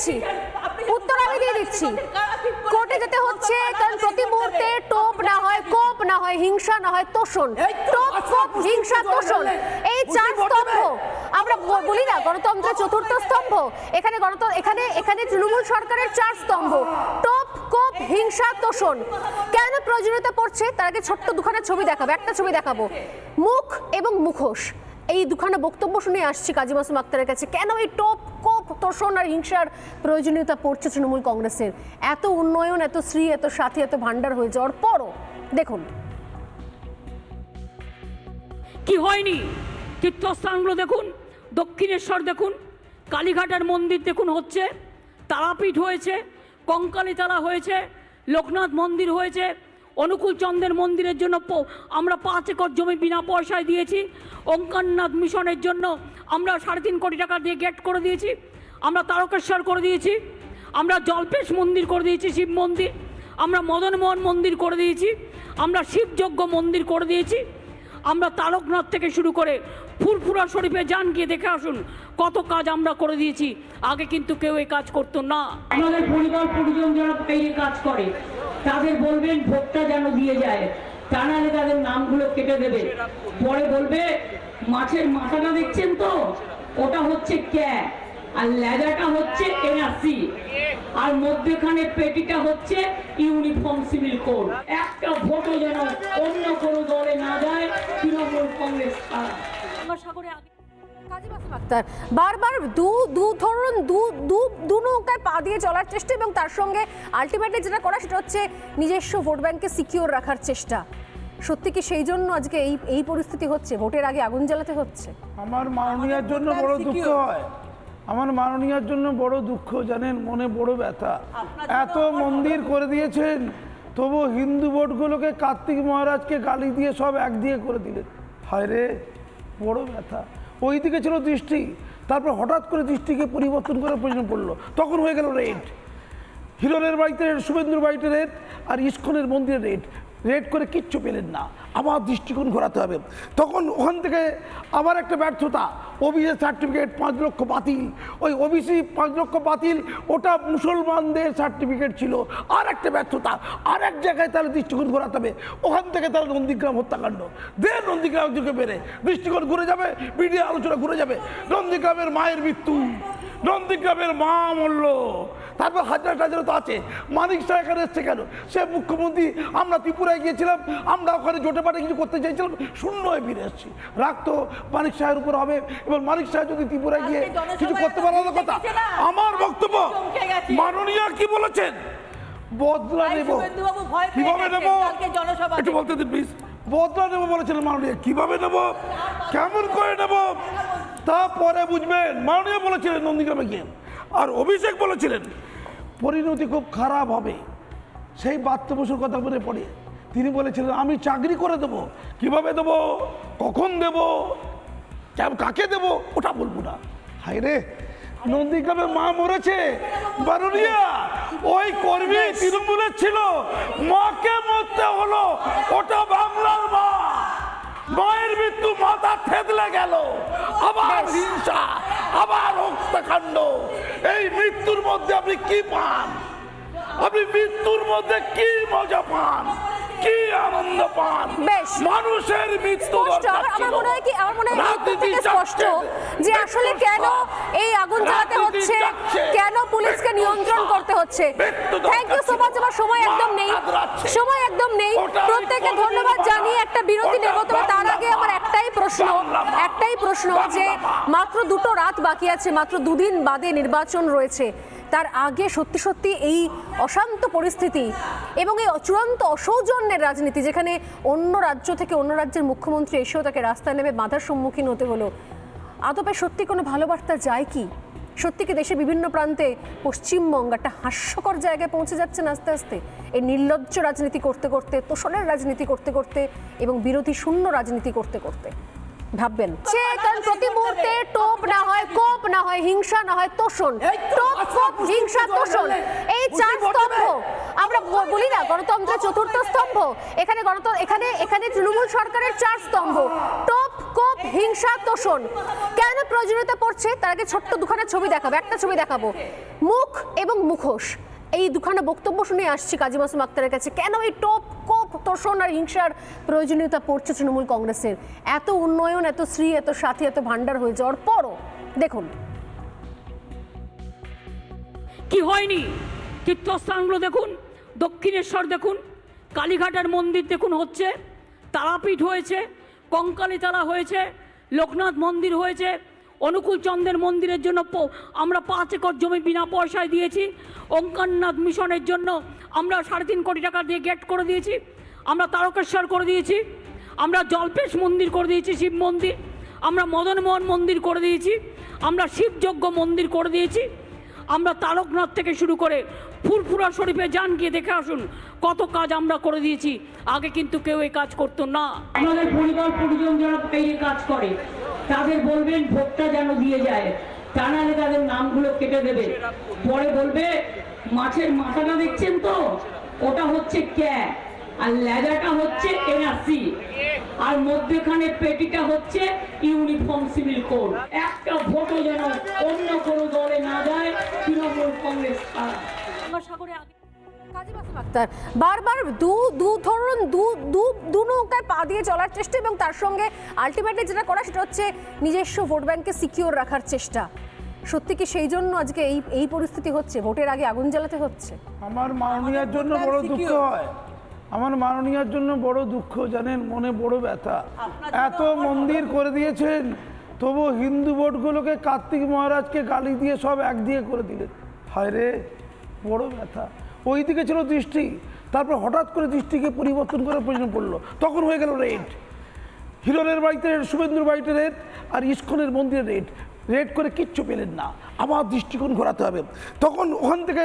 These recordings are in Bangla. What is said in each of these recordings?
দিচ্ছি, উত্তর আমি দিয়ে দিচ্ছি। কোর্টে যেতে হচ্ছে কারণ প্রতি মুহূর্তে টোপ না হয় কোপ না হয় হিংসা না হয় তোষণ, টোপ কোপ হিংসা তোষণ, এই চার স্তম্ভ আমরা বলি না গণতন্ত্রের চতুর্থ স্তম্ভ, এখানে এখানে তৃণমূল সরকারের চার স্তম্ভ, টোপ কোপ হিংসা তোষণ। কেন প্রয়োজনীয়তা পড়ছে তার আগে ছোট্ট দুখানা ছবি দেখাবো, একটা ছবি দেখাবো, মুখ এবং মুখোশ, এই দুখানা বক্তব্য শুনে আসছি কাজী মাসুম আক্তারের কাছে। কেন এই টোপ কোপ তোষণ আর হিংসার প্রয়োজনীয়তা পড়ছে তৃণমূল কংগ্রেসের? এত উন্নয়ন, এত শ্রী, এত সাথী, এত ভান্ডার হয়ে যাওয়ার পরও দেখুন কি হয়নি। তীর্থস্থানগুলো দেখুন, দক্ষিণেশ্বর দেখুন, কালীঘাটের মন্দির দেখুন হচ্ছে, তারাপীঠ হয়েছে, কঙ্কালীতলা হয়েছে, লোকনাথ মন্দির হয়েছে, অনুকূল চন্দ্রের মন্দিরের জন্য আমরা 5 একর জমি বিনা পয়সায় দিয়েছি, ওঙ্কারনাথ মিশনের জন্য আমরা 3.5 কোটি টাকা দিয়ে গেট করে দিয়েছি, আমরা তারকেশ্বর করে দিয়েছি, আমরা জলপেশ মন্দির করে দিয়েছি, শিব মন্দির, আমরা মদনমোহন মন্দির করে দিয়েছি, আমরা শিবযজ্ঞ মন্দির করে দিয়েছি, আমরা তারকনাথ থেকে শুরু করে ফুরফুরা শরীফে যান, গিয়ে দেখে আসুন কত কাজ আমরা করে দিয়েছি। আগে কিন্তু কেউ এই কাজ করতো না। আমাদের পরিবার পরিজন যারা এই কাজ করে তাদের বলবেন ভোটটা যেন দিয়ে যায়, তা নাহলে তাদের নামগুলো কেটে দেবে। পরে বলবে মাছের মাথাটা দেখছেন তো, ওটা হচ্ছে ক্যাপ, আর লেজাটা হচ্ছে এনআরসি, আর মধ্যখানে পেটিটা হচ্ছে ইউনিফর্ম সিভিল কোড। একটা ভোটও যেন অন্য কোনো দলে না যায় তৃণমূল কংগ্রেস ছাড়া। সাগরে আগে কাজী মাসুম আক্তার বারবার দু নৌকায় পা দিয়ে চলার চেষ্টা এবং তার সঙ্গে আলটিমেটলি যেটা করা সেটা হচ্ছে নিজস্ব ভোট ব্যাংককে সিকিউর রাখার চেষ্টা। সত্যি কি সেই জন্য আজকে এই পরিস্থিতি হচ্ছে, ভোটের আগে আগুন জ্বালাতে হচ্ছে? আমার মাননীয়ার জন্য বড় দুঃখ হয়, আমার মাননীয়ার জন্য বড় দুঃখ, জানেন, মনে বড় ব্যথা। এত মন্দির করে দিয়েছেন তবু হিন্দু ভোটগুলোকে কার্তিক মহারাজকে গালি দিয়ে সব এক দিয়ে করে দিলেন। হায় রে, বড় ব্যথা। ওই দিকে ছিল দৃষ্টি, তারপর হঠাৎ করে দৃষ্টিকে পরিবর্তন করার প্রয়োজন পড়লো, তখন হয়ে গেল রেড। হিরণের বাড়িতে রেড, শুভেন্দুর বাড়িতে রেড, আর ইস্কনের মন্দিরে রেড। রেড করে কিচ্ছু পেলেন না, আবার দৃষ্টিকোণ ঘোরাতে হবে। তখন ওখান থেকে আবার একটা ব্যর্থতা, ওবিসি সার্টিফিকেট 5 লক্ষ বাতিল। ওই ওবিসি 5 লক্ষ বাতিল, ওটা মুসলমানদের সার্টিফিকেট ছিল। আর একটা ব্যর্থতা, আর এক জায়গায় তাহলে দৃষ্টিকোণ ঘোরাতে হবে। ওখান থেকে তাহলে নন্দীগ্রাম হত্যাকাণ্ড, নন্দীগ্রাম দিকে বেড়ে দৃষ্টিকোণ ঘুরে যাবে, মিডিয়া আলোচনা ঘুরে যাবে। নন্দীগ্রামের মায়ের মৃত্যু, নন্দীগ্রামের মা মরল, তারপর হাজার তো আছে। মানিক শাহ এখানে এসছে কেন? সে মুখ্যমন্ত্রী, আমরা ত্রিপুরায় গিয়েছিলাম, আমরা ওখানে জোটে পাটে কিছু করতে চাইছিলাম, শূন্য হয়ে ফিরে এসেছি। রাগ তো মানিক শাহের উপর হবে। এবার মানিক শাহ যদি ত্রিপুরায় গিয়ে কিছু করতে পারার কথা। আমার বক্তব্য, মাননীয় কি বলেছেন, বদলা নেব। কিভাবে নেব একটু বলতে দিন প্লিজ। বদলা নেব বলেছিলেন মাননীয়, কিভাবে নেব, কেমন করে নেব তারপরে বুঝবেন। মাননীয় বলেছিলেন নন্দীগ্রামে গিয়ে। আর অভিষেক বলেছিলেন পরিণতি খুব খারাপ হবে। সেই বাত্য বসুর কথা মনে পড়ে, তিনি বলেছিলেন আমি চাকরি করে দেবো, কিভাবে দেবো, কখন দেবো, কাকে দেবো ওটা বলবো না। হায় রে, নন্দীগ্রামে মা মরেছে, মাননীয়া ওই কর্মী তৃণমূলের ছিল, মাকে মরতে হলো, ওটা বাংলার মা। মায়ের মৃত্যু, মাথা থেতলে গেল, আবার হিংসা, আবার হত্যাকাণ্ড। এই মৃত্যুর মধ্যে আপনি কি পান? আপনি মৃত্যুর মধ্যে কি মজা পান, কি আনন্দ পান? মানুষের মৃত্যু স্পষ্ট যে আসলে কেন এই আগুন জ্বালাতে হচ্ছে, কেন পুলিশকে নিয়ন্ত্রণ করতে হচ্ছে। Thank you so much. আমার সময় একদম নেই, সময় একদম নেই। প্রত্যেককে ধন্যবাদ জানিয়ে একটা বিরতি নেব। তবে তার আগে আমার একটাই প্রশ্ন যে মাত্র 2টো রাত বাকি আছে, মাত্র 2 দিন বাদে নির্বাচন রয়েছে। তার আগে সত্যি সত্যি এই অশান্ত পরিস্থিতি এবং এই চূড়ান্ত অসৌজন্যের রাজনীতি, যেখানে অন্য রাজ্য থেকে অন্য রাজ্যের মুখ্যমন্ত্রী এসেও তাকে রাস্তায় নেমে বাধার সম্মুখীন হতে হলো, আদপে সত্যি কোনো ভালো বার্তা যায় কি? সত্যি কি দেশের বিভিন্ন প্রান্তে পশ্চিমবঙ্গ একটা হাস্যকর জায়গায় পৌঁছে যাচ্ছেন আস্তে আস্তে এই নির্লজ্জ রাজনীতি করতে করতে, তোষণের রাজনীতি করতে করতে এবং বিরোধী শূন্য রাজনীতি করতে করতে? ভাববেন কারণ প্রতি মুহূর্তে টোপ না হয় কোপ না হয় হিংসা না হয় তোষণ, টোপ কোপ হিংসা তোষণ, এই চার স্তম্ভ আমরা বলি না গণতন্ত্রের চতুর্থ স্তম্ভ, এখানে তৃণমূল সরকারের 4 স্তম্ভ, টোপ কোপ হিংসা তোষণ কেন প্রয়োজনীয়তা পড়ছে তার আগে ছোট্ট দুখানা ছবি দেখাবো, একটা ছবি দেখাবো। মুখ এবং মুখোশ, এই দুখানা বক্তব্য শুনে আসছি কাজী মাসুম আক্তারের কাছে। কেন এই কোপ তোষণ আর হিংসার প্রয়োজনীয়তা পড়ছে তৃণমূল কংগ্রেসের? এত উন্নয়ন, এত শ্রী, এত সাথী, এত ভান্ডার হয়ে যাওয়ার পরও দেখুন কি হয়নি। তীর্থস্থানগুলো দেখুন, দক্ষিণেশ্বর দেখুন, কালীঘাটের মন্দির দেখুন হচ্ছে, তারাপীঠ হয়েছে, কঙ্কালীতলা হয়েছে, লোকনাথ মন্দির হয়েছে, অনুকূল চন্দ্রের মন্দিরের জন্য আমরা 5 একর জমি বিনা পয়সায় দিয়েছি, ওঙ্কারনাথ মিশনের জন্য আমরা 3.5 কোটি টাকা দিয়ে গেট করে দিয়েছি, আমরা তারকেশ্বর করে দিয়েছি, আমরা জলপেশ মন্দির করে দিয়েছি, শিব মন্দির, আমরা মদনমোহন মন্দির করে দিয়েছি, আমরা শিবযজ্ঞ মন্দির করে দিয়েছি, আমরা তারকনাথ থেকে শুরু করে ফুরফুরা শরীফে যান, গিয়ে দেখে আসুন কত কাজ আমরা করে দিয়েছি। আগে কিন্তু কেউ এই কাজ করতো না। আমাদের পরিবার পরিজন যারা এই কাজ করে তাদের বলবেন ভোটটা যেন দিয়ে যায়, তা নাহলে তাদের নামগুলো কেটে দেবে। পরে বলবে মাছের মাথাটা দেখছেন তো, ওটা হচ্ছে ক্যা, আর লেজাটা হচ্ছে এনআরসি, আর মধ্যখানে পেটিটা হচ্ছে ইউনিফর্ম সিভিল কোড। একটা ভোটও যেন অন্য কোনো দলে না যায়, তৃণমূল কংগ্রেস ছাড়া। কাজী মাসুম আক্তার বারবার দু নৌকায় পা দিয়ে চলার চেষ্টা, এবং তার সঙ্গে আলটিমেটলি যেটা করা সেটা হচ্ছে নিজস্ব ভোট ব্যাংককে সিকিউর রাখার চেষ্টা। সত্যি কি সেই জন্য আজকে এই পরিস্থিতি হচ্ছে? ভোটের আগে আগুন জ্বালাতে হচ্ছে? আমার মাননীয়ার জন্য বড় দুঃখ হয়, আমার মাননীয়ার জন্য বড় দুঃখ, জানেন, মনে বড় ব্যথা। এত মন্দির করে দিয়েছেন, তবু হিন্দু ভোটগুলোকে কার্তিক মহারাজকে গালি দিয়ে সব একদিকে করে দিলেন। হায় রে, বড় ব্যথা। ওই দিকে ছিল দৃষ্টি, তারপর হঠাৎ করে দৃষ্টিকে পরিবর্তন করার প্রয়োজন পড়লো, তখন হয়ে গেল রেড। হিরণের বাড়িতে রেড, শুভেন্দুর বাড়িতে রেড, আর ইস্কনের মন্দিরে রেড। রেড করে কিচ্ছু পেলেন না, আবার দৃষ্টিকোণ ঘোরাতে হবে। তখন ওখান থেকে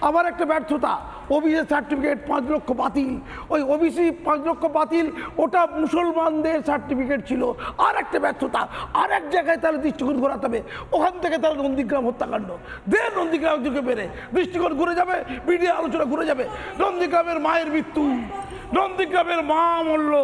আবার একটা ব্যর্থতা, ওবিসি সার্টিফিকেট 5 লক্ষ বাতিল। ওই ওবিসি 5 লক্ষ বাতিল, ওটা মুসলমানদের সার্টিফিকেট ছিল। আর একটা ব্যর্থতা, আর এক জায়গায় তাহলে দৃষ্টিকোণ ঘোরাতে হবে। ওখান থেকে তাহলে নন্দীগ্রাম হত্যাকাণ্ড, দেন নন্দীগ্রাম যুগে বেড়ে দৃষ্টিকোণ ঘুরে যাবে, মিডিয়া আলোচনা ঘুরে যাবে। নন্দীগ্রামের মায়ের মৃত্যু, নন্দীগ্রামের মা মরল,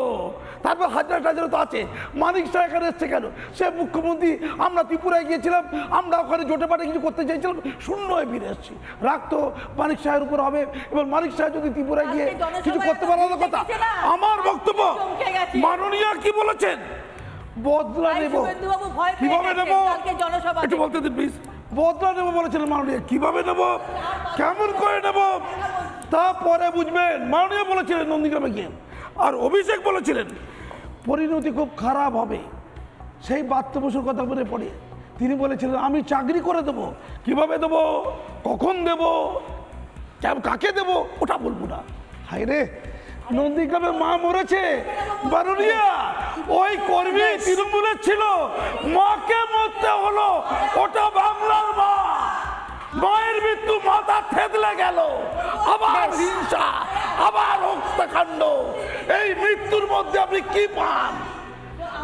তারপর হাজার হাজার তো আছে। মানিক শাহ এখানে এসছে কেন? সে মুখ্যমন্ত্রী, আমরা ত্রিপুরায় গিয়েছিলাম, আমরা ওখানে জোটে পাটে কিছু করতে চাইছিলাম, শূন্য হয়ে ফিরে এসেছি। রাখতো মানিক শাহের উপর হবে। এবার মানিক শাহ যদি ত্রিপুরায় গিয়ে কিছু করতে পারার কথা। আমার বক্তব্য, মাননীয় কি বলেছেন, বদলা নেব। কিভাবে নেব একটু বলতে দিন প্লিজ। বদলা নেব বলেছিলেন মাননীয়, কিভাবে নেব, কেমন করে নেব, তারপরে বুঝবেন। মাননীয় বলেছিলেন নন্দীগ্রামে গিয়ে। আর অভিষেক বলেছিলেন পরিণতি খুব খারাপ হবে, সেই বাচ্চা বসুর কথা মনে পড়ে। তিনি বলেছিলেন আমি চাকরি করে দেব, কিভাবে দেব, কখন দেব, কাকে দেব ওটা বলবো না। হায় রে, নন্দীগ্রামে মা মরেছে, মাননীয়া ওই কর্মী তৃণমূলের ছিল, মাকে মরতে হলো, ওটা বাংলার মা। মায়ের মৃত্যু, মাথা থেতলে গেল, আবার হিংসা, আবার হত্যাকাণ্ড। এই মৃত্যুর মধ্যে আপনি কি পান?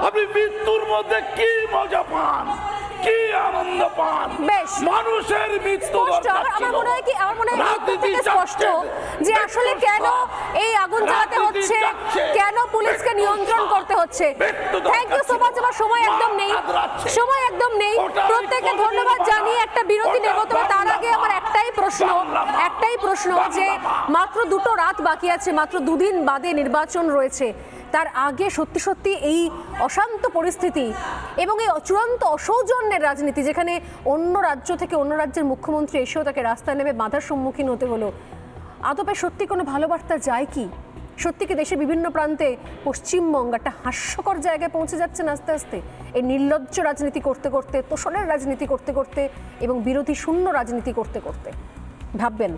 আপনি মৃত্যুর মধ্যে কি মজা পান, কি আনন্দ পান? মানুষের মৃত্যু স্পষ্ট যে আসলে কেন এই আগুন জ্বালাতে হচ্ছে, কেন পুলিশকে নিয়ন্ত্রণ করতে হচ্ছে। Thank you so much. আমার সময় একদম নেই, সময় একদম নেই। প্রত্যেককে ধন্যবাদ জানিয়ে একটা বিরতি নেব। তবে তার আগে আমার একটাই প্রশ্ন যে মাত্র 2টো রাত বাকি আছে, মাত্র 2 দিন বাদে নির্বাচন রয়েছে। তার আগে সত্যি সত্যি এই অশান্ত পরিস্থিতি এবং এই চূড়ান্ত অসৌজন্যের রাজনীতি, যেখানে অন্য রাজ্য থেকে অন্য রাজ্যের মুখ্যমন্ত্রী এসেও তাকে রাস্তায় নেমে বাধার সম্মুখীন হতে হলো, আদপে সত্যি কোনো ভালো বার্তা যায় কি? সত্যি কি দেশের বিভিন্ন প্রান্তে পশ্চিমবঙ্গ একটা হাস্যকর জায়গায় পৌঁছে যাচ্ছেন আস্তে আস্তে, এই নির্লজ্জ রাজনীতি করতে করতে, তোষণের রাজনীতি করতে করতে এবং বিরোধী শূন্য রাজনীতি করতে করতে? ভাববেন।